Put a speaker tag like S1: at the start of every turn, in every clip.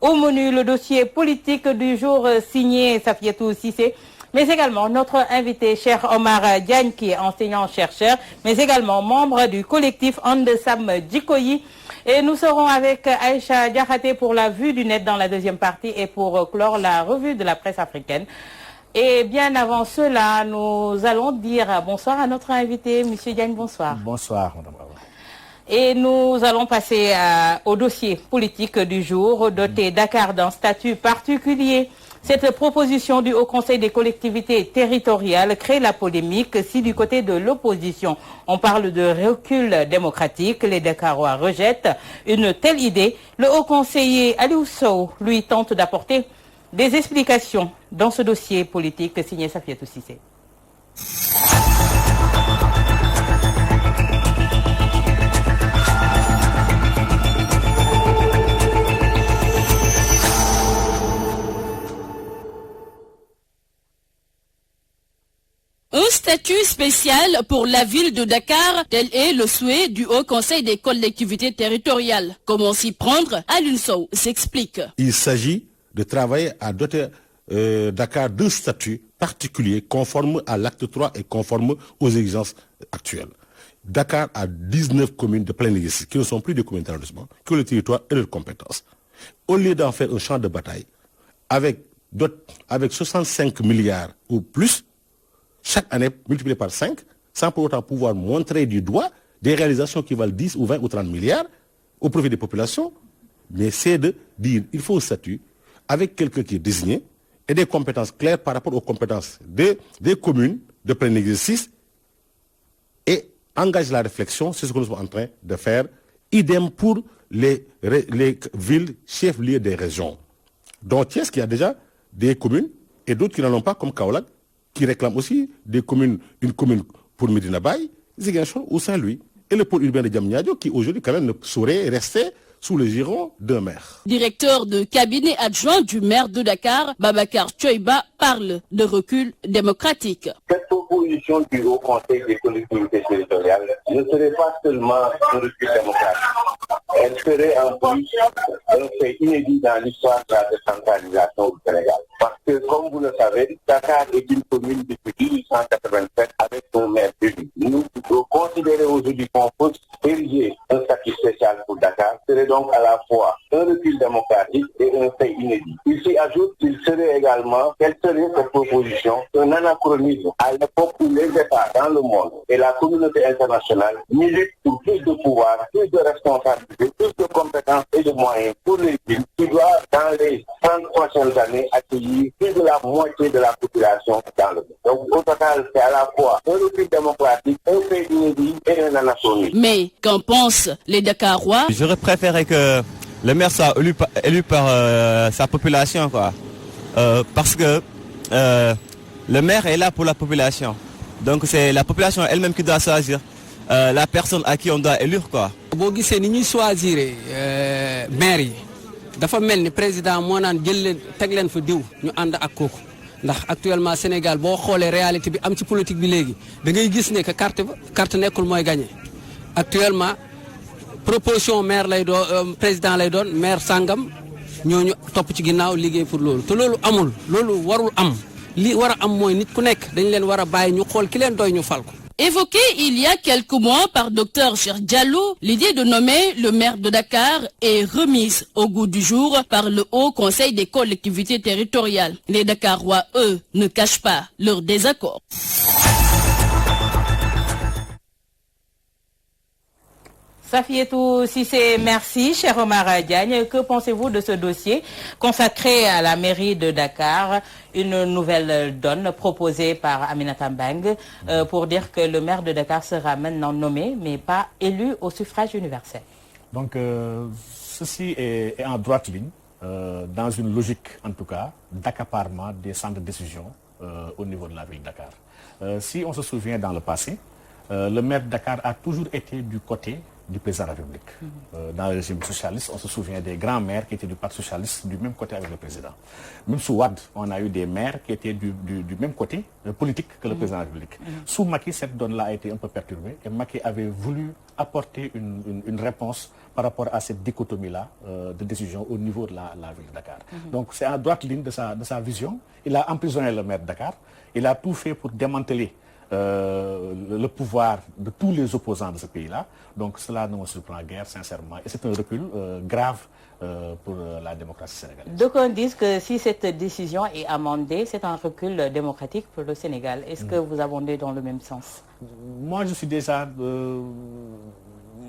S1: Au menu, le dossier politique du jour signé Safiatou Cissé, mais également notre invité, cher Omar Diagne, qui est enseignant-chercheur, mais également membre du collectif Andesam Djikoyi. Et nous serons avec Aïcha Diakhaté pour la vue du net dans la deuxième partie et pour clore la revue de la presse africaine. Et bien avant cela, nous allons dire bonsoir à notre invité. Monsieur Diagne, bonsoir.
S2: Bonsoir, madame.
S1: Et nous allons passer au dossier politique du jour, doté Dakar d'un statut particulier. Cette proposition du Haut Conseil des collectivités territoriales crée la polémique si du côté de l'opposition, on parle de recul démocratique, les Dakarois rejettent une telle idée. Le Haut Conseiller Aliou Sow, lui, tente d'apporter des explications dans ce dossier politique signé Safiatou Cissé.
S3: Un statut spécial pour la ville de Dakar, tel est le souhait du Haut Conseil des collectivités territoriales. Comment s'y prendre? Aliou Sow s'explique.
S2: Il s'agit de travailler à doter Dakar d'un statut particulier conforme à l'acte 3 et conforme aux exigences actuelles. Dakar a 19 communes de plein exercice qui ne sont plus des communes d'arrondissement, que le territoire et leurs compétences. Au lieu d'en faire un champ de bataille, avec 65 milliards ou plus, chaque année multiplié par 5, sans pour autant pouvoir montrer du doigt des réalisations qui valent 10 ou 20 ou 30 milliards au profit des populations, mais c'est de dire qu'il faut un statut avec quelqu'un qui est désigné et des compétences claires par rapport aux compétences des communes de plein exercice et engage la réflexion, c'est ce que nous sommes en train de faire. Idem pour les villes chefs-lieux des régions. Dont Thiès qui a déjà des communes et d'autres qui n'en ont pas comme Kaolack, qui réclament aussi une commune pour Medina Baye, Ziguinchor ou Saint-Louis. Et le pôle urbain de Diamniadio qui aujourd'hui quand même ne saurait rester sous le giron d'un maire.
S3: Directeur de cabinet adjoint du maire de Dakar, Babacar Tchoiba, parle de recul démocratique.
S4: Cette proposition du Haut Conseil des collectivités territoriales ne serait pas seulement un recul démocratique. Elle serait en plus un fait inédit dans l'histoire de la décentralisation du Sénégal. Parce que, comme vous le savez, Dakar est une commune depuis 1887 avec son maire élu. Nous considérons aujourd'hui qu'on peut ériger un statut spécial pour Dakar serait donc à la fois un recul démocratique et un fait inédit. Il s'y ajoute qu'il serait également, quelle serait cette proposition, un anachronisme à l'époque où les États dans le monde et la communauté internationale militent pour plus de pouvoir, plus de responsabilités, plus de compétences et de moyens pour les villes qui doivent, dans les 30 prochaines années, accueillir plus de la moitié de la population dans le monde. Donc, au total, c'est à la fois un recul démocratique, un fait inédit et un anachronisme.
S3: Mais qu'en pensent les Dakarois?
S5: J'aurais préféré que le maire soit élu par sa population, quoi. Parce que le maire est là pour la population. Donc c'est la population elle-même qui doit choisir la personne à qui on doit élire, quoi.
S6: boo gisee ni ñuy choisir maire yi dafa mel ni président moo naan jël leen teg leen fa diw ñu ànd ak kooku ndax actuellement Sénégal boo xoolee réalité bi am ci politique bi léegi da ngay gis ne que carte nekkul mooy gagné actuellement proposition maire lay doon président lay doon maire sangam ñooñu topp ci ginnaaw liggéey pour loolu te loolu amul loolu warul am li war a am mooy nit ku nekk dañ leen war a bàyyi ñu xool ki leen doy ñu fal ko.
S3: Évoqué il y a quelques mois par Dr Cheikh Diallo, l'idée de nommer le maire de Dakar est remise au goût du jour par le Haut Conseil des collectivités territoriales. Les Dakarois, eux, ne cachent pas leur désaccord.
S1: Safiatou Cissé, merci. Cher Omar Diagne, que pensez-vous de ce dossier consacré à la mairie de Dakar, une nouvelle donne proposée par Aminata Mbengue pour dire que le maire de Dakar sera maintenant nommé, mais pas élu au suffrage universel?
S2: Donc, ceci est en droite ligne, dans une logique, en tout cas, d'accaparement des centres de décision au niveau de la ville de Dakar. Si on se souvient dans le passé, le maire de Dakar a toujours été du côté
S7: du président de la République. Dans le régime socialiste, on se souvient des grands maires qui étaient du Parti socialiste du même côté avec le président. Même sous Wade, on a eu des maires qui étaient du même côté politique que le président de la République. Sous Macky, cette donne-là a été un peu perturbée et Macky avait voulu apporter une réponse par rapport à cette dichotomie-là de décision au niveau de la ville de Dakar. Donc c'est en droite ligne de sa vision. Il a emprisonné le maire de Dakar. Il a tout fait pour démanteler le pouvoir de tous les opposants de ce pays-là. Donc cela ne me surprend guère, sincèrement. Et c'est un recul grave pour la démocratie sénégalaise.
S1: Donc on dit que si cette décision est amendée, c'est un recul démocratique pour le Sénégal. Est-ce que vous abondez dans le même sens?
S7: Moi, je suis déjà...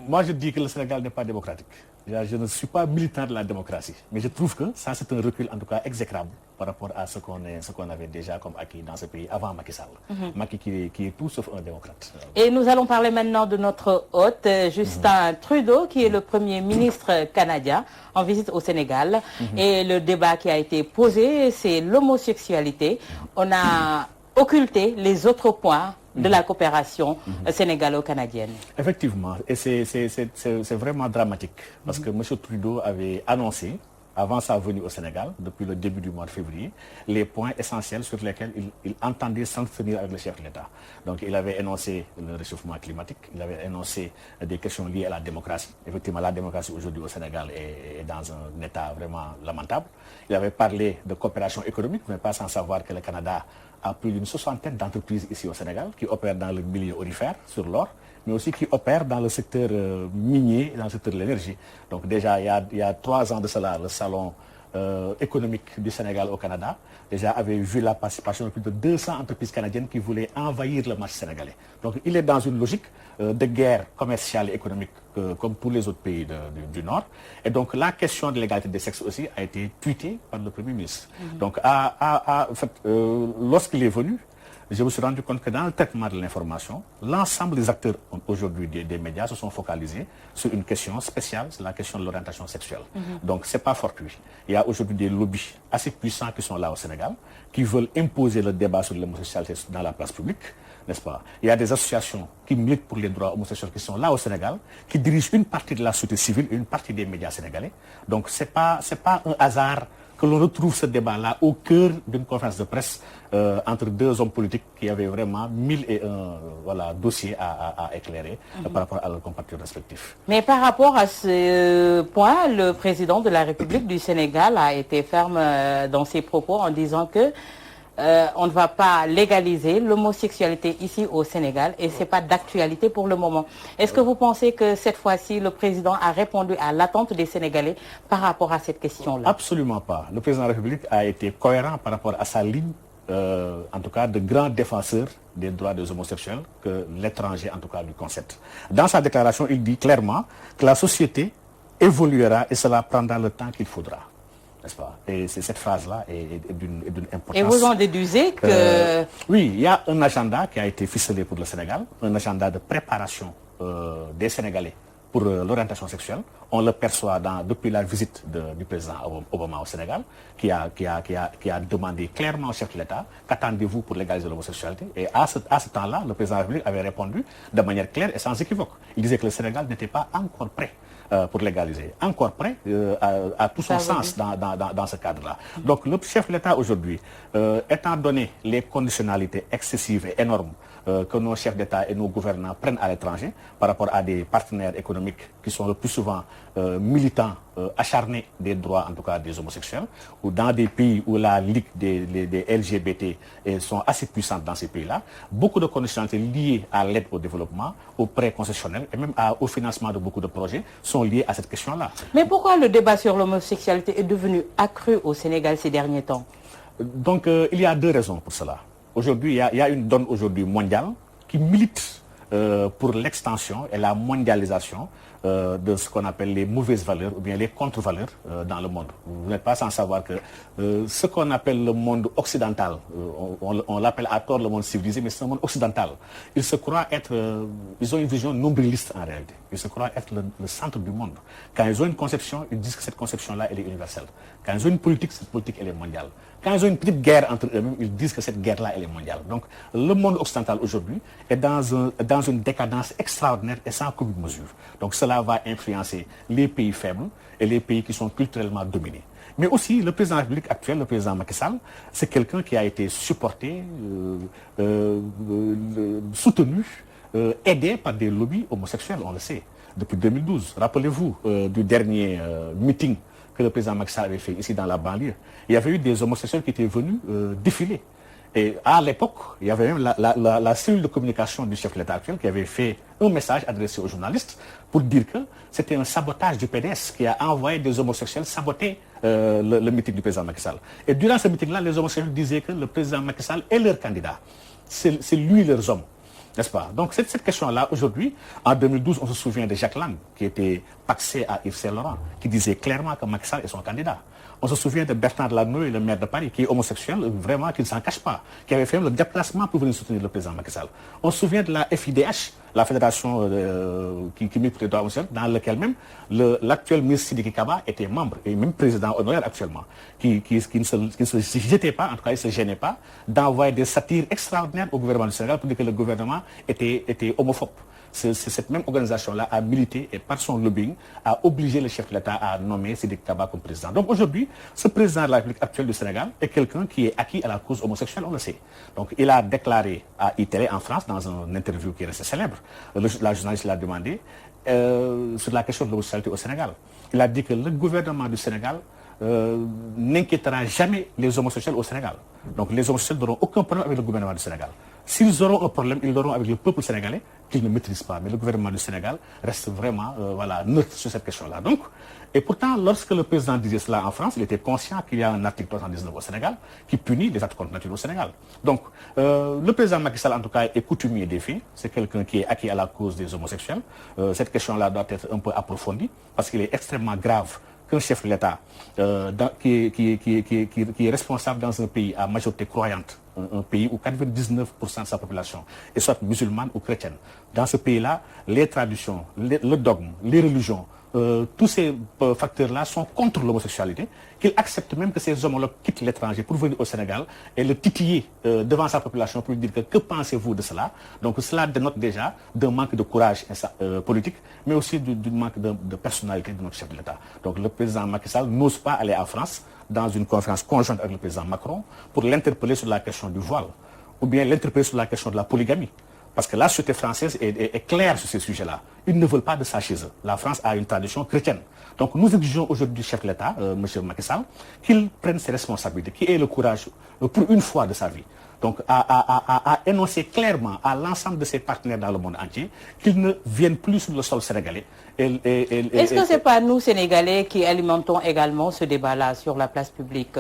S7: Moi, je dis que le Sénégal n'est pas démocratique. Je ne suis pas militant de la démocratie. Mais je trouve que ça, c'est un recul, en tout cas, exécrable par rapport à ce qu'on avait déjà comme acquis dans ce pays avant Macky Sall. Macky qui est tout sauf un démocrate.
S1: Et nous allons parler maintenant de notre hôte, Justin Trudeau, qui est le Premier ministre canadien en visite au Sénégal. Et le débat qui a été posé, c'est l'homosexualité. On a occulté les autres points de la coopération sénégalo-canadienne.
S7: Effectivement, et c'est vraiment dramatique parce que M. Trudeau avait annoncé, avant sa venue au Sénégal, depuis le début du mois de février, les points essentiels sur lesquels il entendait s'entretenir avec le chef de l'État. Donc il avait énoncé le réchauffement climatique, il avait énoncé des questions liées à la démocratie. Effectivement, la démocratie aujourd'hui au Sénégal est dans un état vraiment lamentable. Il avait parlé de coopération économique, mais pas sans savoir que le Canada a plus d'une 60aine d'entreprises ici au Sénégal qui opèrent dans le milieu aurifère, sur l'or, mais aussi qui opèrent dans le secteur minier et dans le secteur de l'énergie. Donc déjà, il y a 3 ans de cela, le salon économique du Sénégal au Canada déjà avait vu la participation de plus de 200 entreprises canadiennes qui voulaient envahir le marché sénégalais. Donc il est dans une logique de guerre commerciale et économique comme tous les autres pays du Nord. Et donc la question de l'égalité des sexes aussi a été tweetée par le Premier ministre. Donc en fait, lorsqu'il est venu, je me suis rendu compte que dans le traitement de l'information, l'ensemble des acteurs aujourd'hui des médias se sont focalisés sur une question spéciale, c'est la question de l'orientation sexuelle. Donc c'est pas fortuit. Il y a aujourd'hui des lobbies assez puissants qui sont là au Sénégal, qui veulent imposer le débat sur l'homosexualité dans la place publique, n'est-ce pas? Il y a des associations qui militent pour les droits homosexuels qui sont là au Sénégal, qui dirigent une partie de la société civile et une partie des médias sénégalais. Donc c'est pas un hasard que l'on retrouve ce débat-là au cœur d'une conférence de presse entre 2 hommes politiques qui avaient vraiment 1001 dossiers à éclairer par rapport à leurs compatriotes respectifs.
S1: Mais par rapport à ce point, le président de la République du Sénégal a été ferme dans ses propos en disant que on ne va pas légaliser l'homosexualité ici au Sénégal et ce n'est pas d'actualité pour le moment. Est-ce que vous pensez que cette fois-ci, le président a répondu à l'attente des Sénégalais par rapport à cette question-là?
S7: Absolument pas. Le président de la République a été cohérent par rapport à sa ligne, en tout cas de grand défenseur des droits des homosexuels que l'étranger en tout cas lui concède. Dans sa déclaration, il dit clairement que la société évoluera et cela prendra le temps qu'il faudra. Et cette phrase-là est d'une importance.
S1: Et vous en déduisez que...
S7: oui, il y a un agenda qui a été ficelé pour le Sénégal, un agenda de préparation des Sénégalais pour l'orientation sexuelle. On le perçoit depuis la visite du président Obama au Sénégal, qui a demandé clairement au chef de l'État qu'attendez-vous pour légaliser l'homosexualité. Et à ce temps-là, le président de la République avait répondu de manière claire et sans équivoque. Il disait que le Sénégal n'était pas encore prêt pour légaliser, encore prêt à tout son sens dans ce cadre-là. Donc le chef de l'État aujourd'hui, étant donné les conditionnalités excessives et énormes que nos chefs d'État et nos gouvernants prennent à l'étranger par rapport à des partenaires économiques qui sont le plus souvent militants, acharnés des droits en tout cas des homosexuels, ou dans des pays où la Ligue des LGBT sont assez puissantes dans ces pays-là, beaucoup de conditionnalités liées à l'aide au développement, aux prêts concessionnels et même au financement de beaucoup de projets sont liées à cette question-là.
S1: Mais pourquoi le débat sur l'homosexualité est devenu accru au Sénégal ces derniers temps?
S7: Donc il y a 2 raisons pour cela. Aujourd'hui, il y a une donne aujourd'hui mondiale qui milite pour l'extension et la mondialisation de ce qu'on appelle les mauvaises valeurs ou bien les contre-valeurs dans le monde. Vous n'êtes pas sans savoir que ce qu'on appelle le monde occidental, on l'appelle à tort le monde civilisé, mais c'est un monde occidental. Ils se croient être, ils ont une vision nombriliste en réalité. Ils se croient être le centre du monde. Quand ils ont une conception, ils disent que cette conception-là, elle est universelle. Quand ils ont une politique, cette politique, elle est mondiale. Quand ils ont une petite guerre entre eux-mêmes, ils disent que cette guerre-là, elle est mondiale. Donc, le monde occidental aujourd'hui est dans une décadence extraordinaire et sans commune mesure. Donc, cela cela va influencer les pays faibles et les pays qui sont culturellement dominés. Mais aussi, le président de la République actuel, le président Macky Sall, c'est quelqu'un qui a été supporté, soutenu, aidé par des lobbies homosexuels, on le sait, depuis 2012. Rappelez-vous du dernier meeting que le président Macky Sall avait fait ici dans la banlieue. Il y avait eu des homosexuels qui étaient venus défiler. Et à l'époque, il y avait même la cellule de communication du chef de l'État actuel qui avait fait un message adressé aux journalistes pour dire que c'était un sabotage du PDS qui a envoyé des homosexuels saboter le meeting du président Macky Sall. Et durant ce meeting-là, les homosexuels disaient que le président Macky Sall est leur candidat. C'est lui leurs hommes. N'est-ce pas? Donc cette question-là, aujourd'hui, en 2012, on se souvient de Jacques Lang, qui était paxé à Yves Saint-Laurent, qui disait clairement que Macky Sall est son candidat. On se souvient de Bertrand Delanoë, le maire de Paris, qui est homosexuel, vraiment, qui ne s'en cache pas, qui avait fait le déplacement pour venir soutenir le président Macky Sall. On se souvient de la FIDH, la fédération qui milite pour les droits homosexuels, dans laquelle même l'actuel ministre Sidiki Kaba était membre, et même président honoraire actuellement, qui ne se jetait pas, en tout cas, il ne se gênait pas, d'envoyer des satires extraordinaires au gouvernement du Sénégal pour dire que le gouvernement était homophobe. Cette même organisation-là a milité et par son lobbying a obligé le chef de l'État à nommer Sidiki Kaba comme président. Donc aujourd'hui, ce président de la République actuelle du Sénégal est quelqu'un qui est acquis à la cause homosexuelle, on le sait. Donc il a déclaré à ITélé en France, dans une interview qui est restée célèbre, la journaliste l'a demandé, sur la question de l'homosexualité au Sénégal. Il a dit que le gouvernement du Sénégal n'inquiétera jamais les homosexuels au Sénégal. Donc les homosexuels n'auront aucun problème avec le gouvernement du Sénégal. S'ils auront un problème, ils l'auront avec le peuple sénégalais qu'ils ne maîtrisent pas. Mais le gouvernement du Sénégal reste vraiment neutre sur cette question-là. Donc, et pourtant, lorsque le président disait cela en France, il était conscient qu'il y a un article 319 au Sénégal qui punit les actes contre nature au Sénégal. Donc, le président Macky Sall, en tout cas, est coutumier des faits. C'est quelqu'un qui est acquis à la cause des homosexuels. Cette question-là doit être un peu approfondie parce qu'il est extrêmement grave qu'un chef de l'État qui est responsable dans un pays à majorité croyante, un pays où 99% de sa population est soit musulmane ou chrétienne. Dans ce pays-là, les traditions, le dogme, les religions, tous ces facteurs-là sont contre l'homosexualité, qu'il accepte même que ses homologues quittent l'étranger pour venir au Sénégal et le titiller devant sa population pour lui dire que pensez-vous de cela? Donc cela dénote déjà d'un manque de courage politique, mais aussi d'un manque de personnalité de notre chef de l'État. Donc le président Macky Sall n'ose pas aller en France dans une conférence conjointe avec le président Macron pour l'interpeller sur la question du voile, ou bien l'interpeller sur la question de la polygamie. Parce que la société française est claire sur ces sujets-là. Ils ne veulent pas de ça chez eux. La France a une tradition chrétienne. Donc nous exigeons aujourd'hui du chef de l'État, M. Macky Sall, qu'il prenne ses responsabilités, qu'il ait le courage, pour une fois de sa vie, donc à énoncer clairement à l'ensemble de ses partenaires dans le monde entier qu'ils ne viennent plus sur le sol sénégalais.
S1: Est-ce que ce n'est pas nous, Sénégalais, qui alimentons également ce débat-là sur la place publique?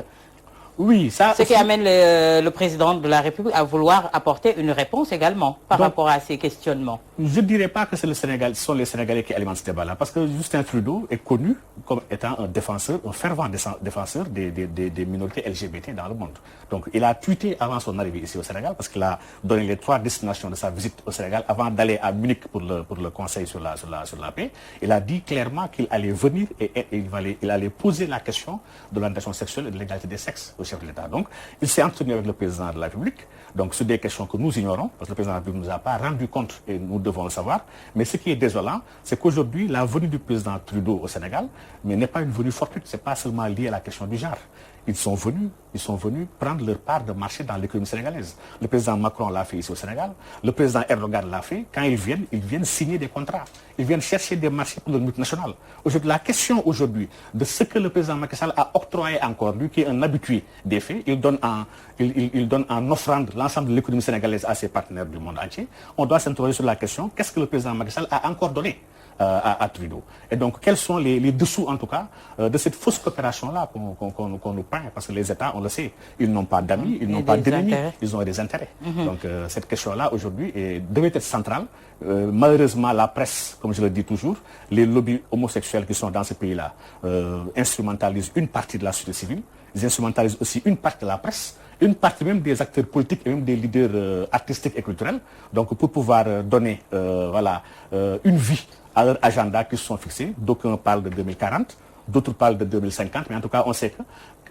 S7: Oui, ça.
S1: Ce qui amène le président de la République à vouloir apporter une réponse également par rapport à ces questionnements.
S7: Je ne dirais pas que ce sont les Sénégalais qui alimentent ce débat-là, parce que Justin Trudeau est connu comme étant un défenseur, un fervent défenseur des minorités LGBT dans le monde. Donc il a tweeté avant son arrivée ici au Sénégal, parce qu'il a donné les 3 destinations de sa visite au Sénégal avant d'aller à Munich pour le Conseil sur la paix. Il a dit clairement qu'il allait venir et il allait poser la question de l'orientation sexuelle et de l'égalité des sexes au chef de l'État. Donc, il s'est entretenu avec le président de la République, donc sur des questions que nous ignorons, parce que le président de la République ne nous a pas rendu compte et nous devons le savoir. Mais ce qui est désolant, c'est qu'aujourd'hui, la venue du président Trudeau au Sénégal n'est pas une venue fortuite, ce n'est pas seulement lié à la question du genre. Ils sont venus prendre leur part de marché dans l'économie sénégalaise. Le président Macron l'a fait ici au Sénégal. Le président Erdogan l'a fait. Quand ils viennent signer des contrats. Ils viennent chercher des marchés pour le multinational. La question aujourd'hui de ce que le président Macky Sall a octroyé encore, lui qui est un habitué des faits, il donne en offrande l'ensemble de l'économie sénégalaise à ses partenaires du monde entier. On doit s'interroger sur la question, qu'est-ce que le président Macky Sall a encore donné à Trudeau. Et donc, quels sont les dessous, en tout cas, de cette fausse coopération-là qu'on nous peint? Parce que les États, on le sait, ils n'ont pas d'amis, ils n'ont pas d'ennemis, ils ont des intérêts. Donc, cette question-là, aujourd'hui, devait être centrale. Malheureusement, la presse, comme je le dis toujours, les lobbies homosexuels qui sont dans ce pays-là instrumentalisent une partie de la société civile, ils instrumentalisent aussi une partie de la presse, une partie même des acteurs politiques et même des leaders artistiques et culturels, donc pour pouvoir donner une vie à leur agenda qui se sont fixés. D'aucuns parlent de 2040, D'autres parlent de 2050, mais en tout cas, on sait que,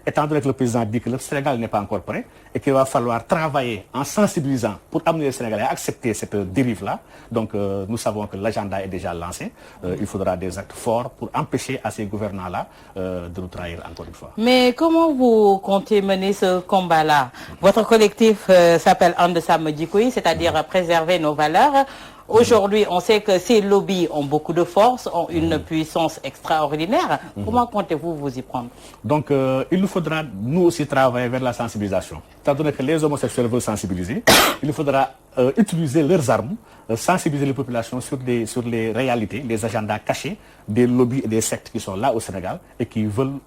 S7: étant donné que le président dit que le Sénégal n'est pas encore prêt et qu'il va falloir travailler en sensibilisant pour amener les Sénégalais à accepter cette dérive-là. Donc, nous savons que l'agenda est déjà lancé. Il faudra des actes forts pour empêcher à ces gouvernants-là de nous trahir encore une fois.
S1: Mais comment vous comptez mener ce combat-là? Votre collectif s'appelle And Sam Djikoui, c'est-à-dire préserver nos valeurs. Aujourd'hui, on sait que ces lobbies ont beaucoup de force, ont une puissance extraordinaire. Comment comptez-vous vous y prendre?
S7: Donc, il nous faudra, nous aussi, travailler vers la sensibilisation. Étant donné que les homosexuels veulent sensibiliser, il nous faudra utiliser leurs armes, sensibiliser les populations sur les réalités, les agendas cachés des lobbies et des sectes qui sont là au Sénégal et qui veulent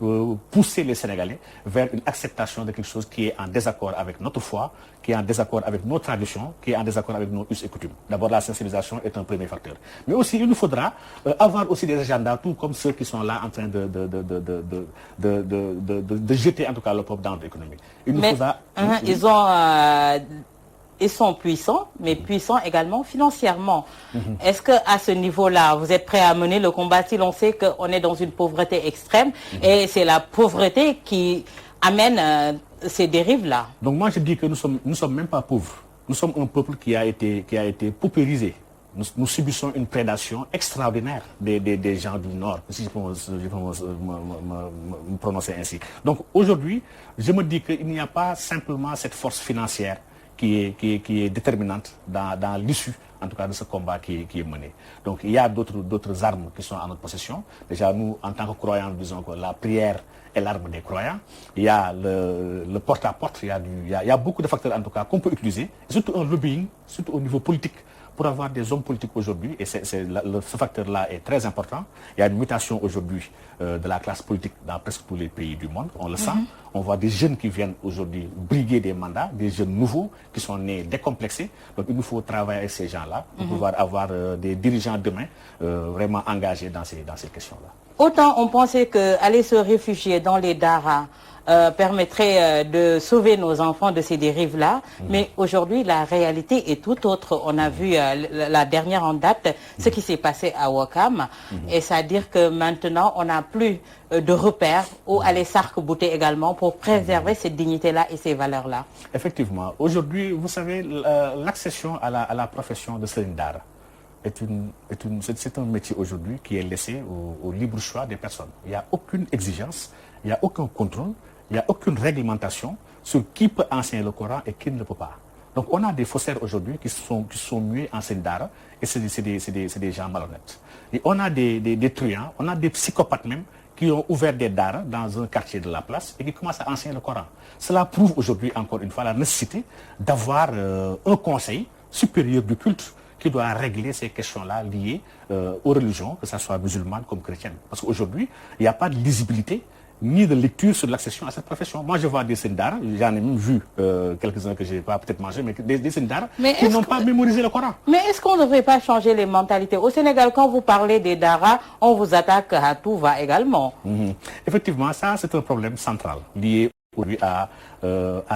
S7: pousser les Sénégalais vers une acceptation de quelque chose qui est en désaccord avec notre foi, qui est en désaccord avec nos traditions, qui est en désaccord avec nos us et coutumes. D'abord, la sensibilisation est un premier facteur. Mais aussi, il nous faudra avoir aussi des agendas, tout comme ceux qui sont là en train de jeter en tout cas le peuple dans l'économie.
S1: Ils sont puissants, mais puissants également financièrement. Est-ce qu'à ce niveau-là, vous êtes prêt à mener le combat si l'on sait qu'on est dans une pauvreté extrême et c'est la pauvreté qui amène ces dérives-là?
S7: Donc moi je dis que nous sommes même pas pauvres. Nous sommes un peuple qui a été paupérisé. Nous subissons une prédation extraordinaire des gens du Nord, si je peux me prononcer ainsi. Donc aujourd'hui, je me dis qu'il n'y a pas simplement cette force financière qui est déterminante dans l'issue, en tout cas, de ce combat qui est mené. Donc, il y a d'autres armes qui sont en notre possession. Déjà, nous, en tant que croyants, disons que la prière est l'arme des croyants. Il y a le porte-à-porte, il y a beaucoup de facteurs, en tout cas, qu'on peut utiliser, et surtout un lobbying, surtout au niveau politique, pour avoir des hommes politiques aujourd'hui, et ce facteur-là est très important. Il y a une mutation aujourd'hui de la classe politique dans presque tous les pays du monde, on le sent. On voit des jeunes qui viennent aujourd'hui briguer des mandats, des jeunes nouveaux qui sont nés décomplexés. Donc il nous faut travailler avec ces gens-là pour pouvoir avoir des dirigeants demain vraiment engagés dans ces questions-là.
S1: Autant on pensait qu'aller se réfugier dans les Dara permettrait de sauver nos enfants de ces dérives-là, mais aujourd'hui la réalité est tout autre. On a vu la dernière en date, ce qui s'est passé à Ouakam, et c'est-à-dire que maintenant on n'a plus de repères où aller s'arc-bouter également pour préserver cette dignité-là et ces valeurs-là.
S7: Effectivement. Aujourd'hui, vous savez, l'accession à la profession de Serigne Dara c'est un métier aujourd'hui qui est laissé au libre choix des personnes. Il n'y a aucune exigence, il n'y a aucun contrôle, il n'y a aucune réglementation sur qui peut enseigner le Coran et qui ne le peut pas. Donc on a des faussaires aujourd'hui qui sont muets en Serigne Dara et c'est des gens malhonnêtes. Et on a des truands, on a des psychopathes même qui ont ouvert des daras dans un quartier de la place et qui commencent à enseigner le Coran. Cela prouve aujourd'hui encore une fois la nécessité d'avoir un conseil supérieur du culte qui doit régler ces questions-là liées aux religions, que ce soit musulmanes comme chrétiennes. Parce qu'aujourd'hui, il n'y a pas de lisibilité ni de lecture sur l'accession à cette profession. Moi, je vois des Serigne Dara, j'en ai même vu quelques-uns que je n'ai pas peut-être mangé, mais des Serigne Dara qui n'ont pas mémorisé le Coran.
S1: Mais est-ce qu'on ne devrait pas changer les mentalités? Au Sénégal, quand vous parlez des Dara, on vous attaque à tout va également.
S7: Effectivement, ça, c'est un problème central lié aujourd'hui à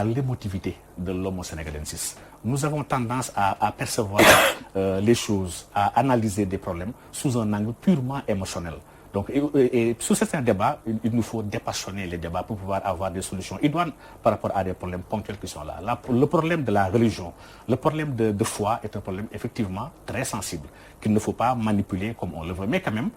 S7: l'émotivité de l'homo sénégalensis. Nous avons tendance à percevoir les choses, à analyser des problèmes sous un angle purement émotionnel. Donc, et sur certains débats, il nous faut dépassionner les débats pour pouvoir avoir des solutions idoines par rapport à des problèmes ponctuels qui sont là. Le problème de la religion, le problème de foi est un problème effectivement très sensible, qu'il ne faut pas manipuler comme on le veut. Mais quand même,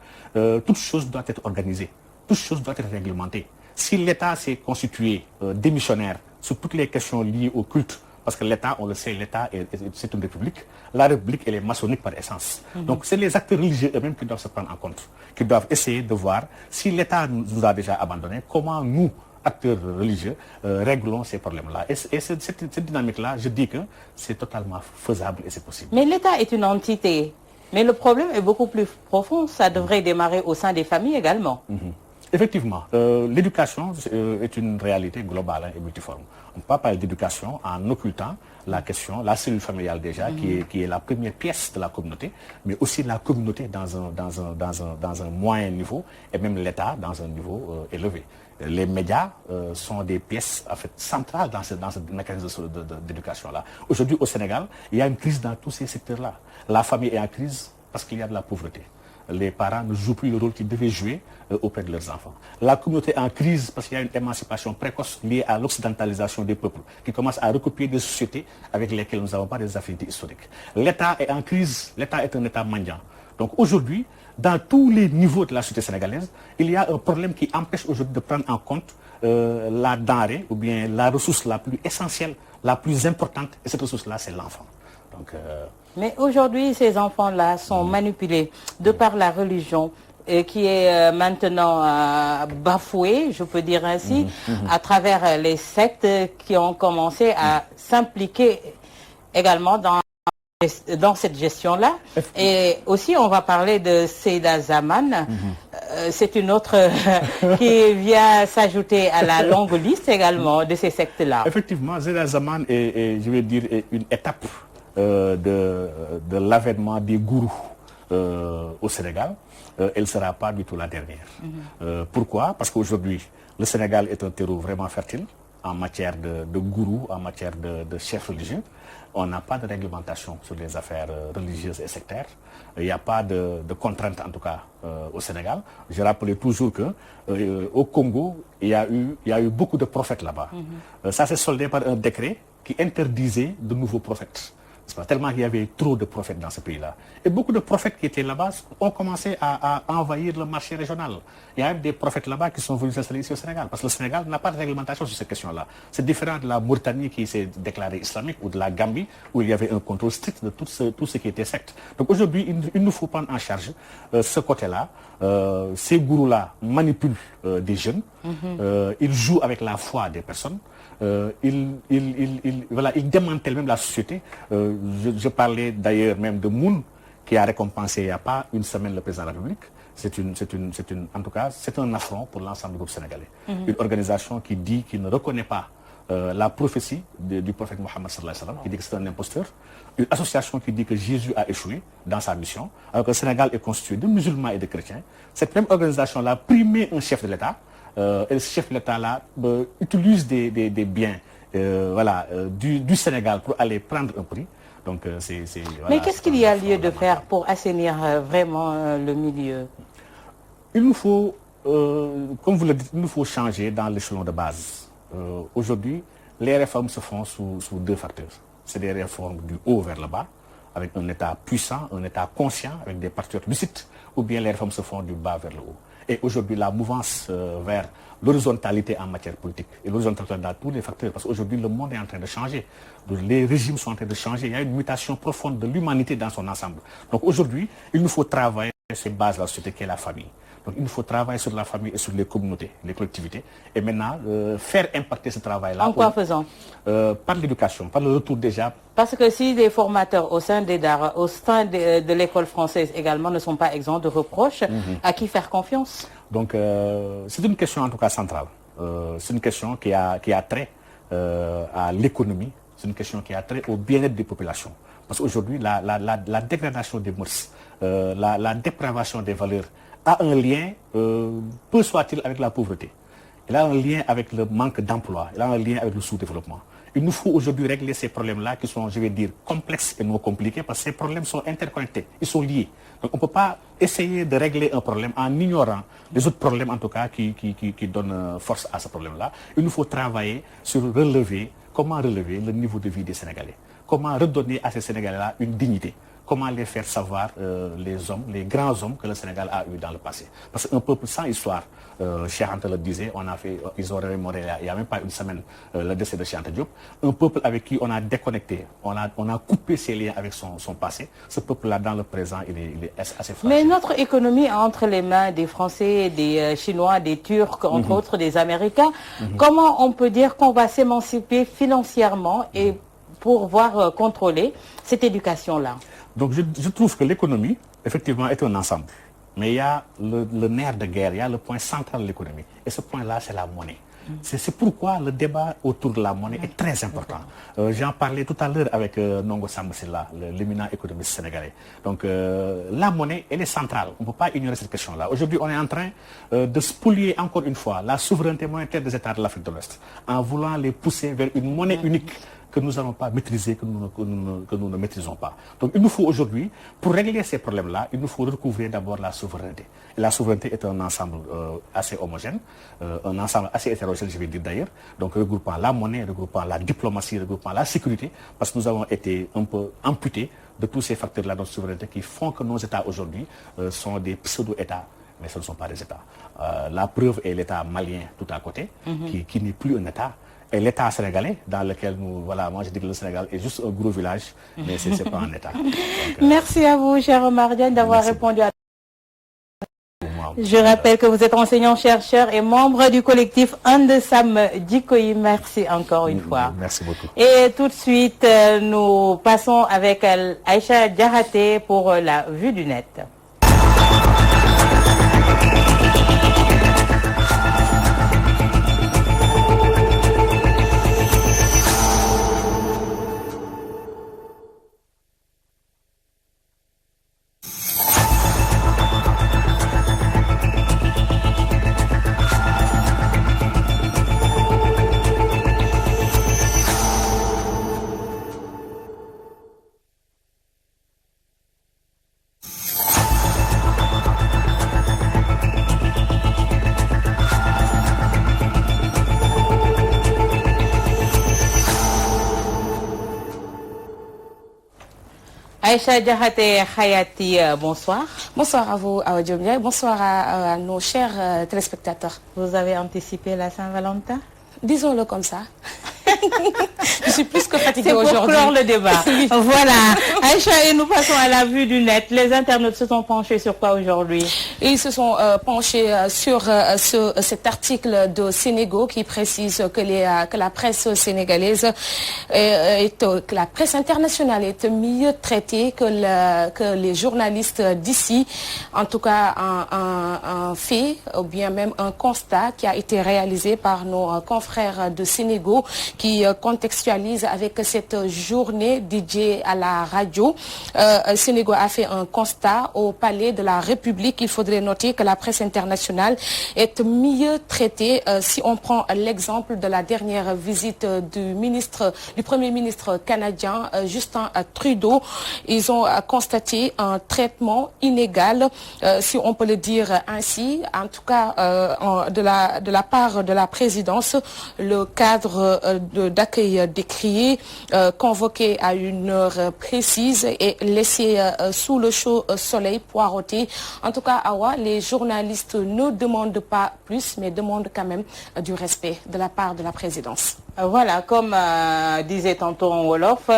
S7: toute chose doit être organisée, toute chose doit être réglementée. Si l'État s'est constitué démissionnaire sur toutes les questions liées au culte, parce que l'État, on le sait, l'État, c'est une république. La république, elle est maçonnique par essence. Donc, c'est les acteurs religieux eux-mêmes qui doivent se prendre en compte, qui doivent essayer de voir si l'État nous a déjà abandonnés, comment nous, acteurs religieux, réglons ces problèmes-là. Et cette dynamique-là, je dis que c'est totalement faisable et c'est possible.
S1: Mais l'État est une entité. Mais le problème est beaucoup plus profond. Ça devrait démarrer au sein des familles également.
S7: Effectivement, l'éducation est une réalité globale et multiforme. On ne peut pas parler d'éducation en occultant la question, la cellule familiale déjà, qui est la première pièce de la communauté, mais aussi la communauté dans un moyen niveau, et même l'État dans un niveau élevé. Les médias sont des pièces en fait, centrales dans ce mécanisme d'éducation-là. Aujourd'hui, au Sénégal, il y a une crise dans tous ces secteurs-là. La famille est en crise parce qu'il y a de la pauvreté. les parents ne jouent plus le rôle qu'ils devaient jouer auprès de leurs enfants. La communauté en crise parce qu'il y a une émancipation précoce liée à l'occidentalisation des peuples qui commence à recopier des sociétés avec lesquelles nous n'avons pas des affinités historiques. L'État est en crise, l'État est un État mendiant. Donc aujourd'hui, dans tous les niveaux de la société sénégalaise, il y a un problème qui empêche aujourd'hui de prendre en compte la denrée ou bien la ressource la plus essentielle, la plus importante, et cette ressource-là, c'est l'enfant. Donc,
S1: Mais aujourd'hui, ces enfants-là sont manipulés de par la religion qui est maintenant bafouée, je peux dire ainsi, à travers les sectes qui ont commencé à s'impliquer également dans cette gestion-là. Et aussi, on va parler de Seyda Zaman. C'est une autre qui vient s'ajouter à la longue liste également de ces sectes-là.
S7: Effectivement, Seyda Zaman est, je vais dire, une étape de l'avènement des gourous au Sénégal. Elle ne sera pas du tout la dernière. Pourquoi? Parce qu'aujourd'hui, le Sénégal est un terreau vraiment fertile en matière de gourous, en matière de chefs religieux. On n'a pas de réglementation sur les affaires religieuses et sectaires. Il n'y a pas de contraintes, en tout cas, au Sénégal. Je rappelais toujours qu'au Congo, il y a eu beaucoup de prophètes là-bas. Ça s'est soldé par un décret qui interdisait de nouveaux prophètes. Tellement qu'il y avait trop de prophètes dans ce pays-là. Et beaucoup de prophètes qui étaient là-bas ont commencé à envahir le marché régional. Il y a même des prophètes là-bas qui sont venus s'installer ici au Sénégal. Parce que le Sénégal n'a pas de réglementation sur cette question-là. C'est différent de la Mauritanie qui s'est déclarée islamique ou de la Gambie où il y avait un contrôle strict de tout ce qui était secte. Donc aujourd'hui, il nous faut prendre en charge ce côté-là. Ces gourous-là manipulent des jeunes. Ils jouent avec la foi des personnes. Il démantèle même la société. Je parlais d'ailleurs même de Moun qui a récompensé il n'y a pas une semaine le président de la République. En tout cas, c'est un affront pour l'ensemble du groupe sénégalais. Une organisation qui dit qu'il ne reconnaît pas la prophétie du prophète Mohammed sallallahu alayhi wa sallam, qui dit que c'est un imposteur. Une association qui dit que Jésus a échoué dans sa mission, alors que le Sénégal est constitué de musulmans et de chrétiens. Cette même organisation-là a primé un chef de l'État. Et ce chef de l'État-là utilise des biens du Sénégal pour aller prendre un prix. Donc, voilà.
S1: Mais qu'est-ce qu'il y a lieu de faire pour assainir vraiment le milieu?
S7: Il nous faut, comme vous le dites, il nous faut changer dans l'échelon de base. Aujourd'hui, les réformes se font sous deux facteurs. C'est des réformes du haut vers le bas, avec un État puissant, un État conscient, avec des patriotes lucides, ou bien les réformes se font du bas vers le haut. Et aujourd'hui, la mouvance vers l'horizontalité en matière politique et l'horizontalité dans tous les facteurs, parce qu'aujourd'hui, le monde est en train de changer. Les régimes sont en train de changer. Il y a une mutation profonde de l'humanité dans son ensemble. Donc aujourd'hui, il nous faut travailler sur ces bases de la société qui est la famille. Donc il nous faut travailler sur la famille et sur les communautés, les collectivités. Et maintenant, faire impacter ce travail-là.
S1: En quoi faisant?
S7: Par l'éducation, par le retour déjà.
S1: Parce que si les formateurs au sein des Dara, au sein de l'école française également ne sont pas exempts de reproches, à qui faire confiance? Donc
S7: c'est une question en tout cas centrale. C'est une question qui a trait à l'économie. C'est une question qui a trait au bien-être des populations. Parce qu'aujourd'hui, la dégradation des mœurs, la dépravation des valeurs a un lien, peu soit-il, avec la pauvreté. Il a un lien avec le manque d'emploi. Il a un lien avec le sous-développement. Il nous faut aujourd'hui régler ces problèmes-là qui sont, je vais dire, complexes et non compliqués parce que ces problèmes sont interconnectés, ils sont liés. Donc on ne peut pas essayer de régler un problème en ignorant les autres problèmes, en tout cas, qui donnent force à ce problème-là. Il nous faut travailler sur comment relever le niveau de vie des Sénégalais. Comment redonner à ces Sénégalais-là une dignité. Comment les faire savoir les grands hommes que le Sénégal a eu dans le passé. Parce qu'un peuple sans histoire, Cheikh Anta le disait, ils ont remémoré il n'y a même pas une semaine le décès de Cheikh Anta Diop. Un peuple avec qui on a déconnecté, on a coupé ses liens avec son passé. Ce peuple-là, dans le présent, il est assez fragile.
S1: Mais notre économie est entre les mains des Français, des Chinois, des Turcs, entre autres des Américains. Comment on peut dire qu'on va s'émanciper financièrement et pouvoir contrôler cette éducation-là? Donc
S7: je trouve que l'économie, effectivement, est un ensemble. Mais il y a le nerf de guerre, il y a le point central de l'économie. Et ce point-là, c'est la monnaie. C'est pourquoi le débat autour de la monnaie est très important. J'en parlais tout à l'heure avec Nongo Sambasila, l'éminent économiste sénégalais. Donc la monnaie, elle est centrale. On ne peut pas ignorer cette question-là. Aujourd'hui, on est en train de spolier encore une fois la souveraineté monétaire des États de l'Afrique de l'Ouest en voulant les pousser vers une monnaie unique que nous n'allons pas maîtriser, que nous ne maîtrisons pas. Donc il nous faut aujourd'hui, pour régler ces problèmes-là, il nous faut recouvrir d'abord la souveraineté. Et la souveraineté est un ensemble assez homogène, un ensemble assez hétérogène, je vais dire d'ailleurs, donc regroupant la monnaie, regroupant la diplomatie, regroupant la sécurité, parce que nous avons été un peu amputés de tous ces facteurs-là de notre souveraineté qui font que nos États aujourd'hui sont des pseudo-États, mais ce ne sont pas des États. La preuve est l'État malien tout à côté, qui n'est plus un État. Et l'État sénégalais, dans lequel nous, voilà, moi je dis que le Sénégal est juste un gros village, mais ce n'est pas un État. Donc,
S1: merci à vous, cher Omar Diagne, d'avoir répondu à... Je rappelle que vous êtes enseignant-chercheur et membre du collectif Andesam Dikoyi. Merci encore une fois.
S7: Merci beaucoup.
S1: Et tout de suite, nous passons avec Aïcha Diakhaté pour la vue du net. Aïcha Diakhaté Hayati, bonsoir.
S8: Bonsoir à vous, Awa Diop Ndiaye. Bonsoir à nos chers téléspectateurs.
S1: Vous avez anticipé la Saint-Valentin?
S8: Disons-le comme ça. Je suis plus que fatiguée aujourd'hui.
S1: C'est pour clore le débat. Voilà. Aïcha, et nous passons à la vue du net. Les internautes se sont penchés sur quoi aujourd'hui?
S8: Ils se sont penchés sur cet article de Sénégo qui précise que la presse sénégalaise que la presse internationale est mieux traitée que les journalistes d'ici. En tout cas, un fait ou bien même un constat qui a été réalisé par nos confrères de Sénégo qui contextualise avec cette journée DJ à la radio. Sénégo a fait un constat au Palais de la République. Il faudrait noter que la presse internationale est mieux traitée. Si on prend l'exemple de la dernière visite du Premier ministre canadien Justin Trudeau, ils ont constaté un traitement inégal, si on peut le dire ainsi. En tout cas, de la part de la présidence, le cadre d'accueil décrié, convoqué à une heure précise et laissé sous le chaud soleil poireauté. En tout cas, Awa, les journalistes ne demandent pas plus, mais demandent quand même du respect de la part de la présidence.
S1: Voilà, comme disait tantôt en Wolof,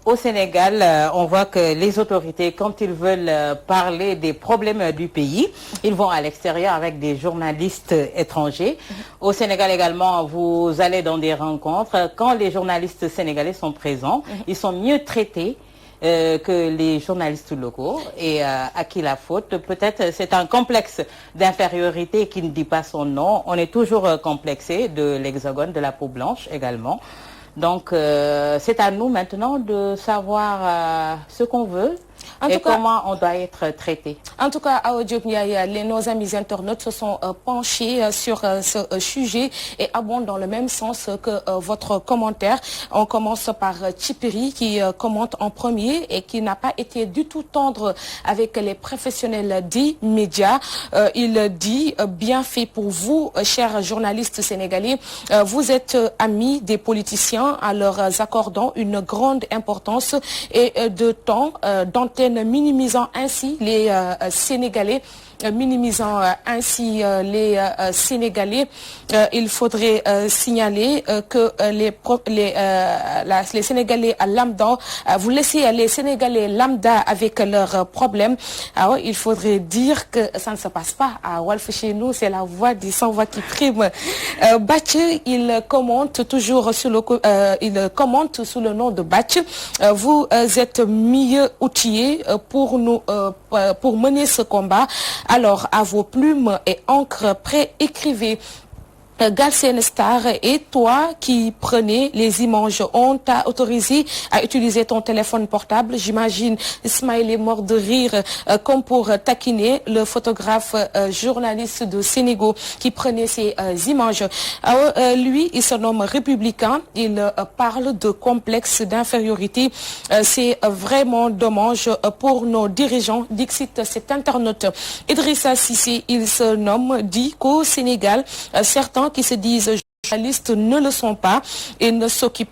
S1: au Sénégal, on voit que les autorités, quand ils veulent parler des problèmes du pays, ils vont à l'extérieur avec des journalistes étrangers. Au Sénégal également, vous allez dans des rencontres. Quand les journalistes sénégalais sont présents, ils sont mieux traités que les journalistes locaux. Et à qui la faute? Peut-être c'est un complexe d'infériorité qui ne dit pas son nom. On est toujours complexé de l'hexagone, de la peau blanche également. Donc c'est à nous maintenant de savoir ce qu'on veut. Comment on doit être traité.
S8: En tout cas, Awa Diop Ndiaye, nos amis internautes se sont penchés sur ce sujet et abondent dans le même sens que votre commentaire. On commence par Chipiri qui commente en premier et qui n'a pas été du tout tendre avec les professionnels des médias. Il dit « Bien fait pour vous, chers journalistes sénégalais. Vous êtes amis des politiciens en leur accordant une grande importance et de temps d'antenne minimisant ainsi les Sénégalais. Il faudrait signaler que les Sénégalais lambda, vous laissez les Sénégalais lambda avec leurs problèmes. Alors, il faudrait dire que ça ne se passe pas à Walf chez nous, c'est la voix du sans-voix qui prime. Batch, il commente toujours sous le nom de Batch. Vous êtes mieux outillés pour mener ce combat. Alors, à vos plumes et encre, prêt, écrivez. Galsen Star, et toi qui prenais les images, on t'a autorisé à utiliser ton téléphone portable. J'imagine Ismaël est mort de rire comme pour taquiner le photographe journaliste de Sénégal qui prenait ces images. Lui, il se nomme républicain. Il parle de complexe d'infériorité. C'est vraiment dommage pour nos dirigeants. Dixit cet internaute. Idrissa Cissé, il se nomme, dit qu'au Sénégal, certains qui se disent journalistes ne le sont pas et ne s'occupent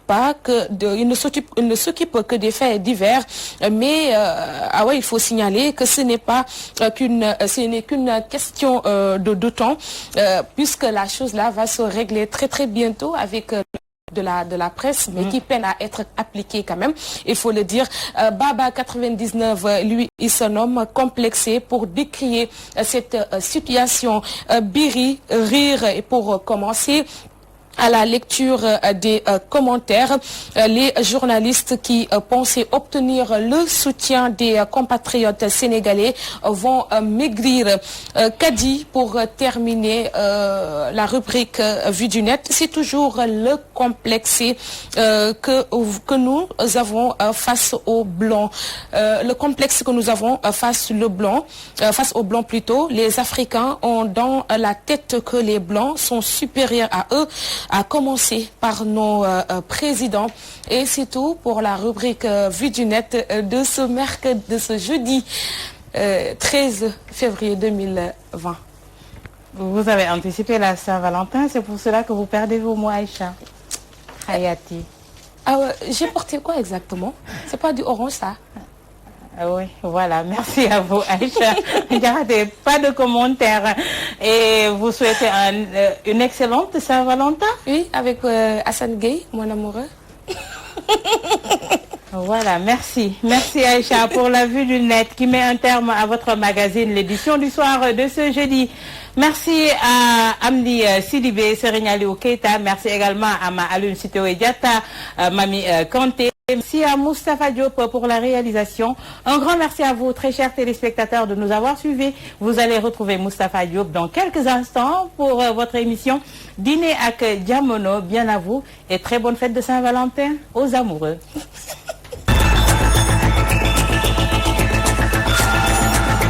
S8: que des faits divers. Mais il faut signaler que ce n'est qu'une question de temps, puisque la chose là va se régler très très bientôt avec de la presse, mais qui peine à être appliquée quand même, il faut le dire. Baba 99, lui, il se nomme complexé pour décrier cette situation. Biri, rire, et pour commencer, à la lecture des commentaires, les journalistes qui pensaient obtenir le soutien des compatriotes sénégalais vont maigrir. Kadi, pour terminer la rubrique Vue du net, c'est toujours le complexé que nous avons face au blanc. Le complexe que nous avons face au blanc plutôt. Les Africains ont dans la tête que les blancs sont supérieurs à eux, à commencer par nos présidents. Et c'est tout pour la rubrique Vue du net de ce jeudi 13 février 2020.
S1: Vous avez anticipé la Saint-Valentin, c'est pour cela que vous perdez vos mots, Aïcha. Hayati.
S8: J'ai porté quoi exactement? C'est pas du orange, ça?
S1: Oui, voilà, merci à vous, Aïcha. Pas de commentaires. Et vous souhaitez une excellente Saint-Valentin?
S8: Oui, avec Hassan Gueye, mon amoureux.
S1: Voilà, merci. Merci Aïcha pour la Vue du net qui met un terme à votre magazine, l'édition du soir de ce jeudi. Merci à Amdi Sidibé, Serigne Aliou Keita. Merci également à Alun Sitoé Diatta, Mami Kanté. Merci à Moustapha Diop pour la réalisation. Un grand merci à vous, très chers téléspectateurs, de nous avoir suivis. Vous allez retrouver Moustapha Diop dans quelques instants pour votre émission Dîner avec Diamono. Bien à vous et très bonne fête de Saint-Valentin aux amoureux.